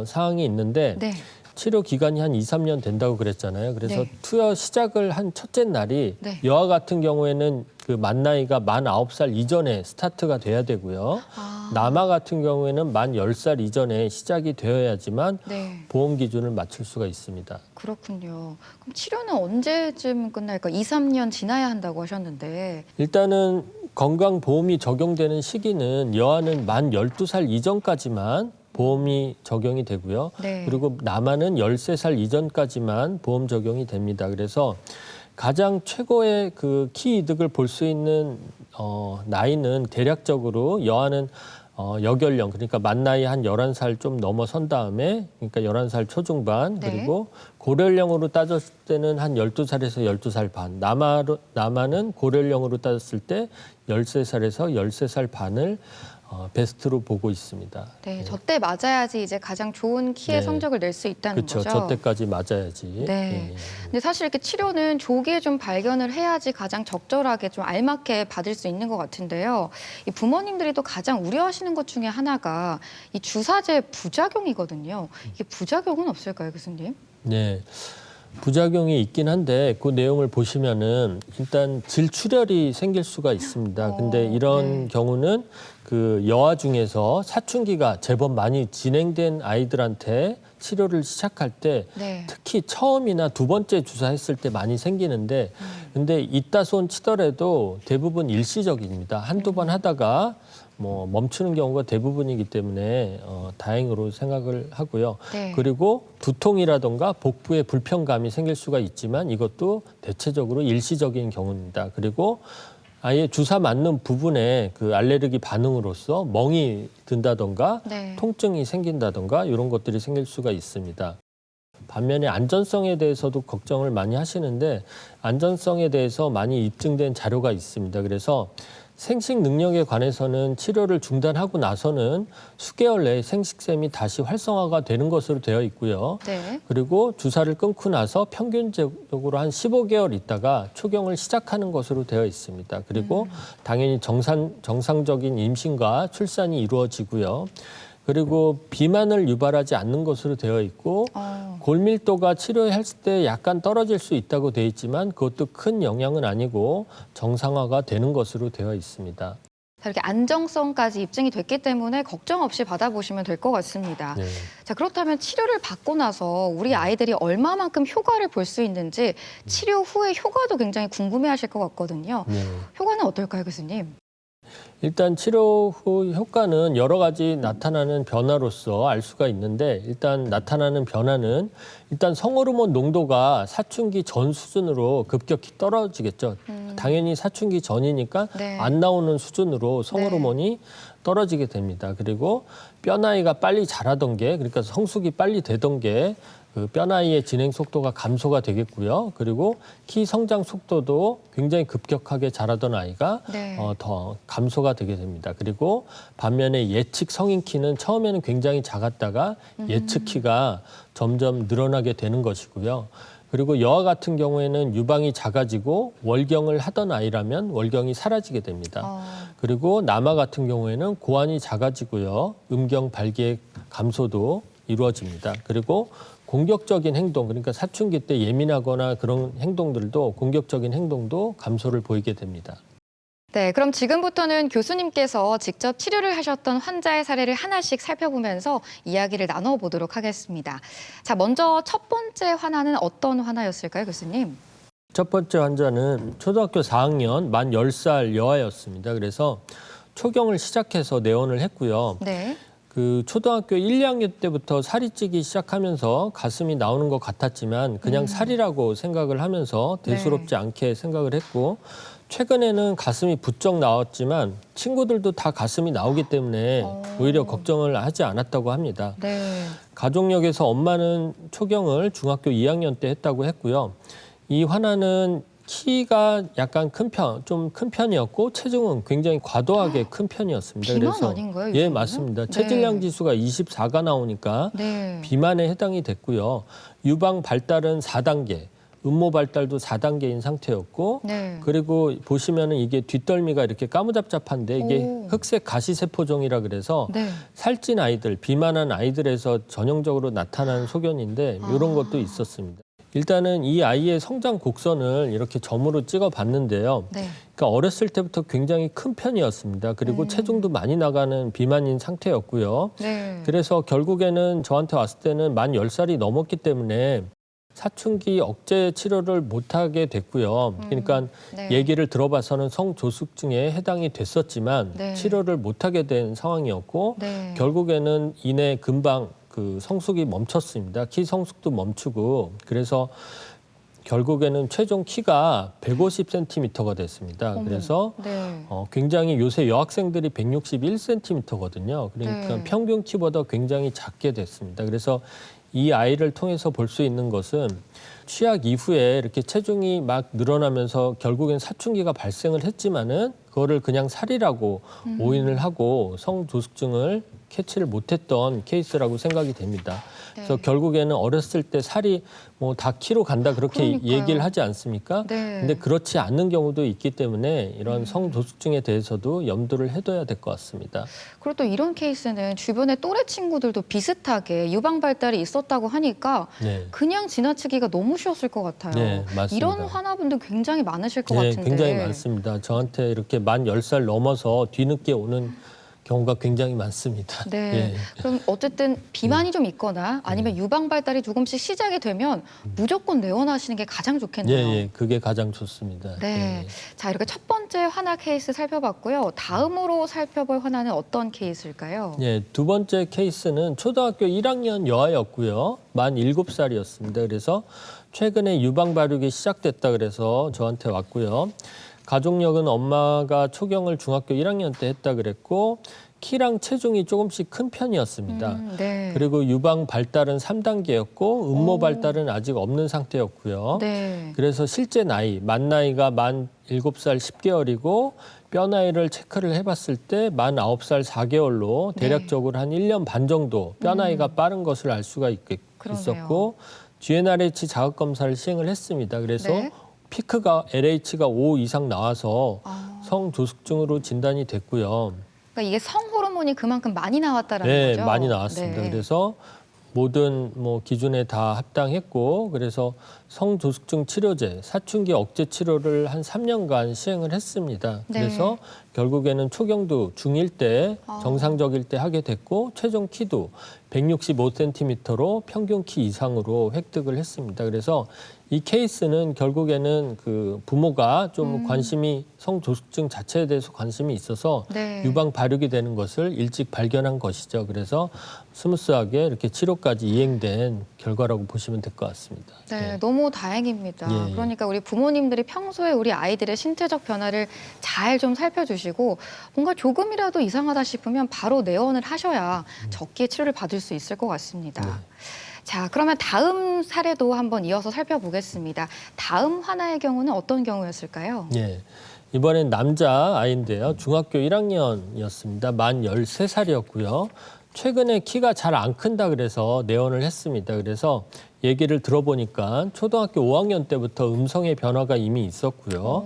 사항이 있는데 네. 치료 기간이 한 2, 3년 된다고 그랬잖아요. 그래서 네. 투여 시작을 한 첫째 날이 네. 여아 같은 경우에는 그 만 나이가 만 9살 이전에 스타트가 돼야 되고요. 아, 남아 같은 경우에는 만 10살 이전에 시작이 되어야지만 네. 보험 기준을 맞출 수가 있습니다. 그렇군요. 그럼 치료는 언제쯤 끝날까? 2, 3년 지나야 한다고 하셨는데. 일단은 건강보험이 적용되는 시기는 여아는 만 12살 이전까지만 보험이 적용이 되고요. 네. 그리고 남아는 13살 이전까지만 보험 적용이 됩니다. 그래서 가장 최고의 그 키 이득을 볼 수 있는 나이는 대략적으로 여아는 여연령 그러니까 만 나이 한 11살 좀 넘어선 다음에 그러니까 11살 초중반 네. 그리고 고령령으로 따졌을 때는 한 12살에서 12살 반 남아는 고령령으로 따졌을 때 13살에서 13살 반을 베스트로 보고 있습니다. 네, 저때 맞아야지 이제 가장 좋은 키의 네. 성적을 낼 수 있다는 그렇죠. 거죠. 저 때까지 맞아야지. 네. 예. 근데 사실 이렇게 치료는 조기에 좀 발견을 해야지 가장 적절하게 좀 알맞게 받을 수 있는 것 같은데요. 이 부모님들이 또 가장 우려하시는 것 중에 하나가 이 주사제 부작용이거든요. 이게 부작용은 없을까요, 교수님? 네. 부작용이 있긴 한데 그 내용을 보시면은 일단 질출혈이 생길 수가 있습니다. 근데 이런 네. 경우는 그 여아 중에서 사춘기가 제법 많이 진행된 아이들한테 치료를 시작할 때 네. 특히 처음이나 두 번째 주사했을 때 많이 생기는데 근데 이따손 치더라도 대부분 일시적입니다. 한두 번 하다가 뭐 멈추는 경우가 대부분이기 때문에 다행으로 생각을 하고요. 네. 그리고 두통이라던가 복부에 불편감이 생길 수가 있지만 이것도 대체적으로 일시적인 경우입니다. 그리고 아예 주사 맞는 부분에 그 알레르기 반응으로서 멍이 든다던가 네. 통증이 생긴다던가 이런 것들이 생길 수가 있습니다. 반면에 안전성에 대해서도 걱정을 많이 하시는데 안전성에 대해서 많이 입증된 자료가 있습니다. 그래서 생식 능력에 관해서는 치료를 중단하고 나서는 수개월 내에 생식샘이 다시 활성화가 되는 것으로 되어 있고요. 네. 그리고 주사를 끊고 나서 평균적으로 한 15개월 있다가 초경을 시작하는 것으로 되어 있습니다. 그리고 당연히 정상적인 임신과 출산이 이루어지고요. 그리고 비만을 유발하지 않는 것으로 되어 있고 골밀도가 치료했을 때 약간 떨어질 수 있다고 되어 있지만 그것도 큰 영향은 아니고 정상화가 되는 것으로 되어 있습니다. 이렇게 안정성까지 입증이 됐기 때문에 걱정 없이 받아보시면 될 것 같습니다. 네. 자, 그렇다면 치료를 받고 나서 우리 아이들이 얼마만큼 효과를 볼 수 있는지 치료 후의 효과도 굉장히 궁금해하실 것 같거든요. 네. 효과는 어떨까요, 교수님? 일단 치료 후 효과는 여러 가지 나타나는 변화로서 알 수가 있는데 일단 나타나는 변화는 일단 성호르몬 농도가 사춘기 전 수준으로 급격히 떨어지겠죠. 당연히 사춘기 전이니까 네. 안 나오는 수준으로 성호르몬이 떨어지게 됩니다. 그리고 뼈 나이가 빨리 자라던 게, 그러니까 성숙이 빨리 되던 게 그 뼈 나이의 진행 속도가 감소가 되겠고요. 그리고 키 성장 속도도 굉장히 급격하게 자라던 아이가 네. 더 감소가 되게 됩니다. 그리고 반면에 예측 성인 키는 처음에는 굉장히 작았다가 예측 키가 점점 늘어나게 되는 것이고요. 그리고 여아 같은 경우에는 유방이 작아지고 월경을 하던 아이라면 월경이 사라지게 됩니다. 그리고 남아 같은 경우에는 고환이 작아지고요. 음경 발기의 감소도 이루어집니다. 그리고 공격적인 행동, 그러니까 사춘기 때 예민하거나 그런 행동들도 공격적인 행동도 감소를 보이게 됩니다. 네, 그럼 지금부터는 교수님께서 직접 치료를 하셨던 환자의 사례를 하나씩 살펴보면서 이야기를 나눠보도록 하겠습니다. 자, 먼저 첫 번째 환자는 어떤 환자였을까요, 교수님? 첫 번째 환자는 초등학교 4학년 만 10살 여아였습니다. 그래서 초경을 시작해서 내원을 했고요. 네. 그 초등학교 1, 2학년 때부터 살이 찌기 시작하면서 가슴이 나오는 것 같았지만 그냥 살이라고 생각을 하면서 대수롭지 않게 생각을 했고, 최근에는 가슴이 부쩍 나왔지만 친구들도 다 가슴이 나오기 때문에 오히려 걱정을 하지 않았다고 합니다. 네. 가족력에서 엄마는 초경을 중학교 2학년 때 했다고 했고요. 이 환아는 키가 약간 좀 큰 편이었고 체중은 굉장히 과도하게 큰 편이었습니다. 비만 아닌가요, 이 예, 정도면? 맞습니다. 네. 체질량 지수가 24가 나오니까 네. 비만에 해당이 됐고요. 유방 발달은 4단계, 음모 발달도 4단계인 상태였고, 네. 그리고 보시면은 이게 뒷덜미가 이렇게 까무잡잡한데 이게 오. 흑색 가시세포종이라 그래서 네. 살찐 아이들, 비만한 아이들에서 전형적으로 나타나는 소견인데 이런 것도 있었습니다. 일단은 이 아이의 성장 곡선을 이렇게 점으로 찍어 봤는데요. 네. 그러니까 어렸을 때부터 굉장히 큰 편이었습니다. 그리고 체중도 많이 나가는 비만인 상태였고요. 네. 그래서 결국에는 저한테 왔을 때는 만 10살이 넘었기 때문에 사춘기 억제 치료를 못하게 됐고요. 그러니까 네. 얘기를 들어봐서는 성조숙증에 해당이 됐었지만 네. 치료를 못하게 된 상황이었고, 네. 결국에는 이내 금방 그 성숙이 멈췄습니다. 키 성숙도 멈추고, 그래서 결국에는 최종 키가 150cm가 됐습니다. 어머. 그래서 네. 굉장히 요새 여학생들이 161cm거든요. 그러니까 네. 평균 키보다 굉장히 작게 됐습니다. 그래서 이 아이를 통해서 볼 수 있는 것은 취약 이후에 이렇게 체중이 막 늘어나면서 결국엔 사춘기가 발생을 했지만은 그거를 그냥 살이라고 오인을 하고 성조숙증을 캐치를 못했던 케이스라고 생각이 됩니다. 그래서 네. 결국에는 어렸을 때 살이 뭐 다 키로 간다 그렇게 그러니까요. 얘기를 하지 않습니까? 네. 근데 그렇지 않는 경우도 있기 때문에 이런 성조숙증에 대해서도 염두를 해둬야 될 것 같습니다. 그리고 또 이런 케이스는 주변의 또래 친구들도 비슷하게 유방 발달이 있었다고 하니까 네. 그냥 지나치기가 너무 쉬웠을 것 같아요. 네, 맞습니다. 이런 환자분들 굉장히 많으실 것 네, 같은데. 굉장히 많습니다. 저한테 이렇게 만 10살 넘어서 뒤늦게 오는 경우가 굉장히 많습니다. 네. 예. 그럼 어쨌든 비만이 좀 있거나 아니면 유방 발달이 조금씩 시작이 되면 무조건 내원하시는 게 가장 예, 좋겠네요. 예, 그게 가장 좋습니다. 네. 예. 자, 이렇게 첫 번째 환자 케이스 살펴봤고요. 다음으로 살펴볼 환자는 어떤 케이스일까요? 예, 두 번째 케이스는 초등학교 1학년 여아였고요. 만 7살이었습니다. 그래서 최근에 유방 발육이 시작됐다 그래서 저한테 왔고요. 가족력은 엄마가 초경을 중학교 1학년 때 했다 그랬고, 키랑 체중이 조금씩 큰 편이었습니다. 네. 그리고 유방 발달은 3단계였고 음모 오. 발달은 아직 없는 상태였고요. 네. 그래서 실제 나이, 만 나이가 만 7살 10개월이고 뼈 나이를 체크를 해봤을 때 만 9살 4개월로 대략적으로 한 1년 반 정도 뼈 나이가 빠른 것을 알 수가 그러네요. 있었고, GnRH 자극 검사를 시행을 했습니다. 그래서 네. 피크가 LH가 5 이상 나와서 아. 성조숙증으로 진단이 됐고요. 그러니까 이게 성호르몬이 그만큼 많이 나왔다라는 네, 거죠? 많이 나왔습니다. 네. 그래서 모든 기준에 다 합당했고, 그래서 성조숙증 치료제, 사춘기 억제 치료를 한 3년간 시행을 했습니다. 네. 그래서 결국에는 초경도 중1 때 아. 정상적일 때 하게 됐고, 최종 키도 165cm로 평균 키 이상으로 획득을 했습니다. 그래서 이 케이스는 결국에는 그 부모가 좀 관심이 성조숙증 자체에 대해서 관심이 있어서 네. 유방 발육이 되는 것을 일찍 발견한 것이죠. 그래서 스무스하게 이렇게 치료까지 이행된 결과라고 보시면 될 것 같습니다. 네, 예. 너무 다행입니다. 예. 그러니까 우리 부모님들이 평소에 우리 아이들의 신체적 변화를 잘 좀 살펴주시고 뭔가 조금이라도 이상하다 싶으면 바로 내원을 하셔야 적기에 치료를 받을 수 있을 것 같습니다. 네. 자, 그러면 다음 사례도 한번 이어서 살펴보겠습니다. 다음 화나의 경우는 어떤 경우였을까요? 예. 이번엔 남자 아이인데요. 중학교 1학년이었습니다. 만 13살이었고요. 최근에 키가 잘 안 큰다 그래서 내원을 했습니다. 그래서 얘기를 들어보니까 초등학교 5학년 때부터 음성의 변화가 이미 있었고요.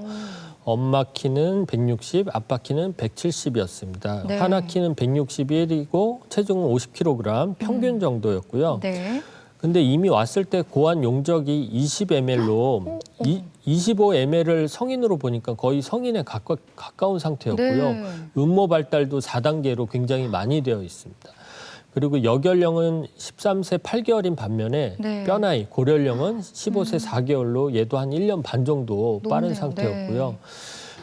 엄마 키는 160, 아빠 키는 170이었습니다. 네. 하나 키는 161이고 체중은 50kg 평균 정도였고요. 네. 근데 이미 왔을 때 고환 용적이 20ml로 25ml을 성인으로 보니까 거의 성인에 가까운 상태였고요. 네. 음모 발달도 4단계로 굉장히 많이 되어 있습니다. 그리고 여결령은 13세 8개월인 반면에 네. 뼈나이, 고령령은 15세 4개월로 얘도 한 1년 반 정도 빠른 높네요. 상태였고요. 네.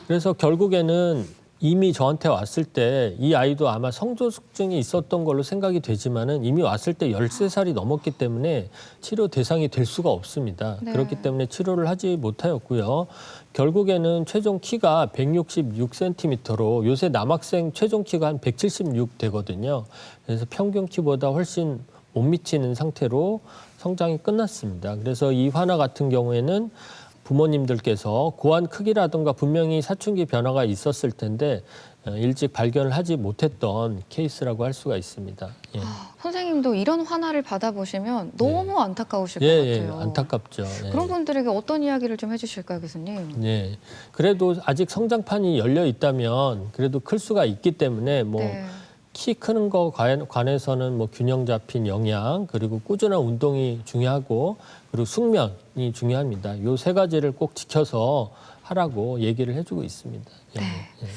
그래서 결국에는 이미 저한테 왔을 때 이 아이도 아마 성조숙증이 있었던 걸로 생각이 되지만은 이미 왔을 때 13살이 넘었기 때문에 치료 대상이 될 수가 없습니다. 네. 그렇기 때문에 치료를 하지 못하였고요. 결국에는 최종 키가 166cm로 요새 남학생 최종 키가 한 176 되거든요. 그래서 평균 키보다 훨씬 못 미치는 상태로 성장이 끝났습니다. 그래서 이 화나 같은 경우에는 부모님들께서 고환 크기라든가 분명히 사춘기 변화가 있었을 텐데 일찍 발견을 하지 못했던 케이스라고 할 수가 있습니다. 예. 선생님도 이런 화나를 받아보시면 너무 안타까우실 예, 것 같아요. 안타깝죠. 예. 그런 분들에게 어떤 이야기를 좀 해주실까요, 교수님? 예. 그래도 아직 성장판이 열려 있다면 그래도 클 수가 있기 때문에 뭐 네. 키 크는 거 관해서는 뭐 균형 잡힌 영양 그리고 꾸준한 운동이 중요하고 그리고 숙면이 중요합니다. 요 세 가지를 꼭 지켜서 하라고 얘기를 해주고 있습니다. 예. 예.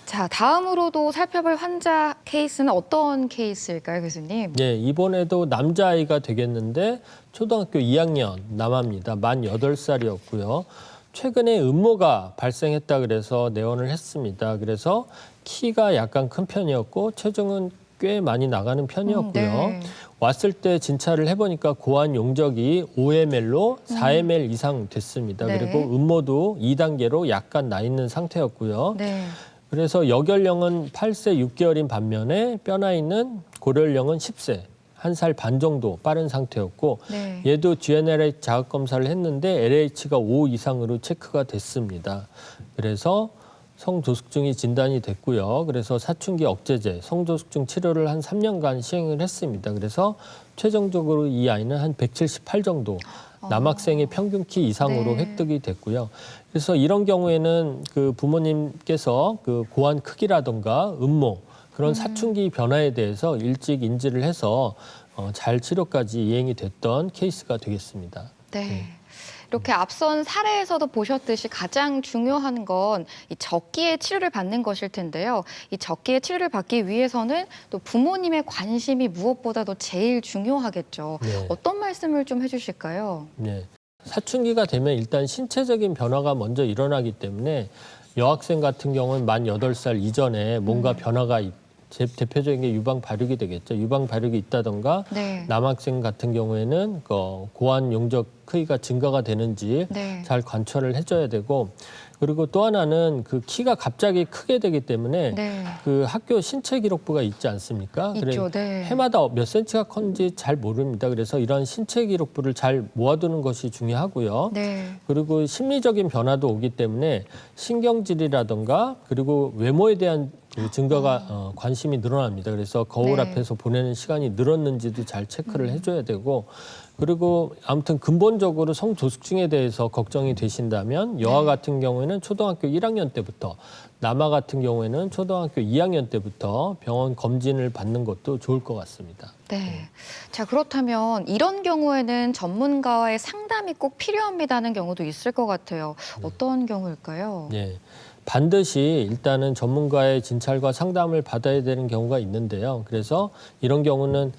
자, 다음으로도 살펴볼 환자 케이스는 어떤 케이스일까요, 교수님? 예, 이번에도 남자아이가 되겠는데 초등학교 2학년 남아입니다. 만 8살이었고요. 최근에 음모가 발생했다 그래서 내원을 했습니다. 그래서 키가 약간 큰 편이었고 체중은 꽤 많이 나가는 편이었고요. 네. 왔을 때 진찰을 해보니까 고환 용적이 5ml로 4ml 이상 됐습니다. 네. 그리고 음모도 2단계로 약간 나 있는 상태였고요. 네. 그래서 여결령은 8세 6개월인 반면에 뼈나이는 고령령은 10세, 1살 반 정도 빠른 상태였고 네. 얘도 GNLH 자극 검사를 했는데 LH가 5 이상으로 체크가 됐습니다. 그래서 성조숙증이 진단이 됐고요. 그래서 사춘기 억제제, 성조숙증 치료를 한 3년간 시행을 했습니다. 그래서 최종적으로 이 아이는 한 178 정도 남학생의 평균 키 이상으로 네. 획득이 됐고요. 그래서 이런 경우에는 그 부모님께서 그 고환 크기라든가 음모 그런 사춘기 변화에 대해서 일찍 인지를 해서 잘 치료까지 이행이 됐던 케이스가 되겠습니다. 네. 이렇게 앞선 사례에서도 보셨듯이 가장 중요한 건 이 적기에 치료를 받는 것일 텐데요. 이 적기에 치료를 받기 위해서는 또 부모님의 관심이 무엇보다도 제일 중요하겠죠. 네. 어떤 말씀을 좀 해주실까요? 네. 사춘기가 되면 일단 신체적인 변화가 먼저 일어나기 때문에 여학생 같은 경우는 만 8살 이전에 뭔가 변화가 대표적인 게 유방 발육이 되겠죠. 유방 발육이 있다던가 네. 남학생 같은 경우에는 고환 용적 크기가 증가가 되는지 네. 잘 관찰을 해줘야 되고 그리고 또 하나는 그 키가 갑자기 크게 되기 때문에 네. 그 학교 신체 기록부가 있지 않습니까? 있죠. 네. 해마다 몇 센치가 컸는지 잘 모릅니다. 그래서 이런 신체 기록부를 잘 모아두는 것이 중요하고요. 네. 그리고 심리적인 변화도 오기 때문에 신경질이라든가 그리고 외모에 대한 그 증가가 관심이 늘어납니다. 그래서 거울 네. 앞에서 보내는 시간이 늘었는지도 잘 체크를 해줘야 되고 그리고 아무튼 근본적으로 성조숙증에 대해서 걱정이 되신다면 여아 같은 경우에는 초등학교 1학년 때부터 남아 같은 경우에는 초등학교 2학년 때부터 병원 검진을 받는 것도 좋을 것 같습니다. 네. 자, 그렇다면 이런 경우에는 전문가와의 상담이 꼭 필요합니다는 경우도 있을 것 같아요. 어떤 경우일까요? 네. 반드시 일단은 전문가의 진찰과 상담을 받아야 되는 경우가 있는데요. 그래서 이런 경우는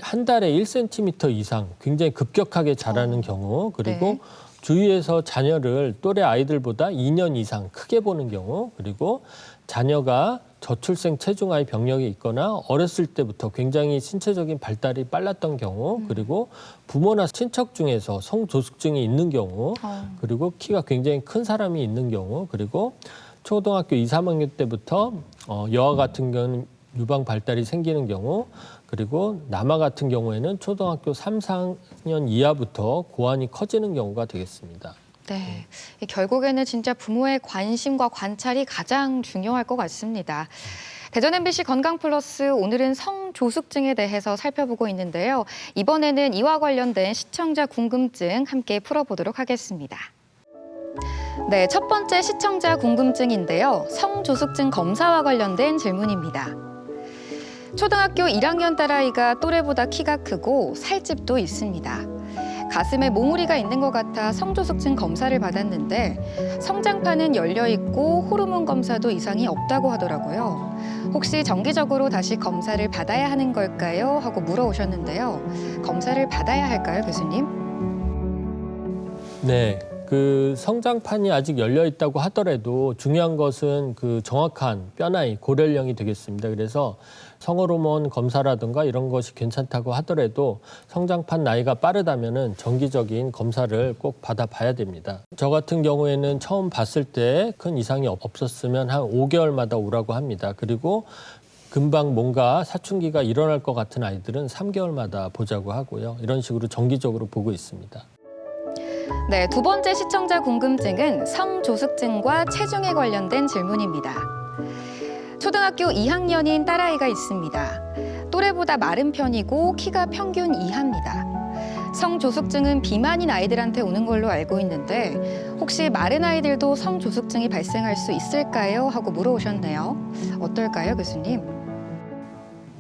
한 달에 1cm 이상 굉장히 급격하게 자라는 경우, 그리고 네. 주위에서 자녀를 또래 아이들보다 2년 이상 크게 보는 경우, 그리고 자녀가 저출생 체중아의 병력이 있거나 어렸을 때부터 굉장히 신체적인 발달이 빨랐던 경우, 그리고 부모나 친척 중에서 성조숙증이 있는 경우, 그리고 키가 굉장히 큰 사람이 있는 경우, 그리고 초등학교 2, 3학년 때부터 여아 같은 경우는 유방 발달이 생기는 경우, 그리고 남아 같은 경우에는 초등학교 3, 4학년 이하부터 고환이 커지는 경우가 되겠습니다. 네, 결국에는 진짜 부모의 관심과 관찰이 가장 중요할 것 같습니다. 대전 MBC 건강플러스 오늘은 성조숙증에 대해서 살펴보고 있는데요. 이번에는 이와 관련된 시청자 궁금증 함께 풀어보도록 하겠습니다. 네, 첫 번째 시청자 궁금증인데요. 성조숙증 검사와 관련된 질문입니다. 초등학교 1학년 딸아이가 또래보다 키가 크고 살집도 있습니다. 가슴에 몽우리가 있는 것 같아 성조숙증 검사를 받았는데 성장판은 열려 있고 호르몬 검사도 이상이 없다고 하더라고요. 혹시 정기적으로 다시 검사를 받아야 하는 걸까요? 하고 물어오셨는데요. 검사를 받아야 할까요, 교수님? 네, 그 성장판이 아직 열려 있다고 하더라도 중요한 것은 그 정확한 뼈 나이, 고령령이 되겠습니다. 그래서 성호르몬 검사라든가 이런 것이 괜찮다고 하더라도 성장판 나이가 빠르다면은 정기적인 검사를 꼭 받아봐야 됩니다. 저 같은 경우에는 처음 봤을 때 큰 이상이 없었으면 한 5개월마다 오라고 합니다. 그리고 금방 뭔가 사춘기가 일어날 것 같은 아이들은 3개월마다 보자고 하고요. 이런 식으로 정기적으로 보고 있습니다. 네, 두 번째 시청자 궁금증은 성조숙증과 체중에 관련된 질문입니다. 초등학교 2학년인 딸아이가 있습니다. 또래보다 마른 편이고 키가 평균 이하입니다. 성조숙증은 비만인 아이들한테 오는 걸로 알고 있는데 혹시 마른 아이들도 성조숙증이 발생할 수 있을까요? 하고 물어오셨네요. 어떨까요, 교수님?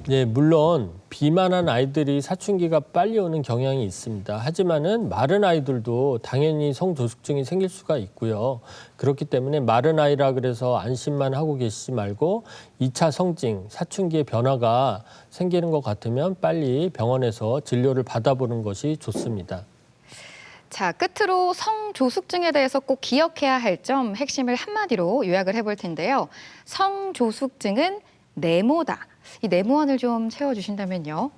네, 물론 비만한 아이들이 사춘기가 빨리 오는 경향이 있습니다. 하지만은 마른 아이들도 당연히 성조숙증이 생길 수가 있고요. 그렇기 때문에 마른 아이라 그래서 안심만 하고 계시지 말고 2차 성징, 사춘기의 변화가 생기는 것 같으면 빨리 병원에서 진료를 받아보는 것이 좋습니다. 자, 끝으로 성조숙증에 대해서 꼭 기억해야 할 점 핵심을 한마디로 요약을 해볼 텐데요. 성조숙증은 네모다. 이 네모안을 좀 채워주신다면요.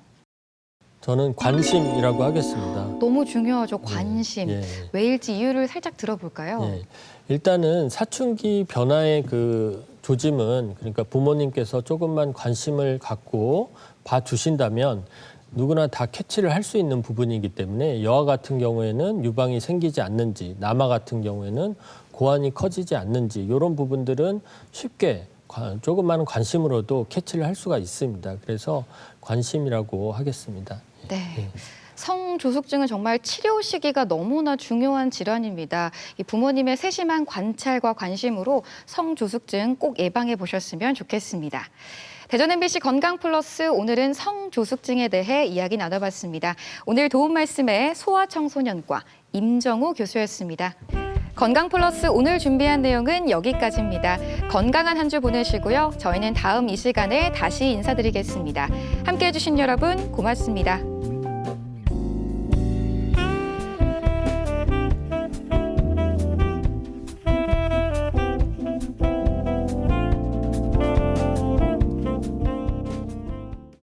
저는 관심이라고 하겠습니다. 너무 중요하죠. 관심. 예. 왜일지 이유를 살짝 들어볼까요? 예. 일단은 사춘기 변화의 그 조짐은 그러니까 부모님께서 조금만 관심을 갖고 봐주신다면 누구나 다 캐치를 할 수 있는 부분이기 때문에 여아 같은 경우에는 유방이 생기지 않는지, 남아 같은 경우에는 고환이 커지지 않는지 이런 부분들은 쉽게 조금만 관심으로도 캐치를 할 수가 있습니다. 그래서 관심이라고 하겠습니다. 네. 성조숙증은 정말 치료 시기가 너무나 중요한 질환입니다. 이 부모님의 세심한 관찰과 관심으로 성조숙증 꼭 예방해 보셨으면 좋겠습니다. 대전 MBC 건강플러스 오늘은 성조숙증에 대해 이야기 나눠봤습니다. 오늘 도움 말씀에 소아청소년과 임정우 교수였습니다. 건강플러스 오늘 준비한 내용은 여기까지입니다. 건강한 한 주 보내시고요. 저희는 다음 이 시간에 다시 인사드리겠습니다. 함께해 주신 여러분 고맙습니다.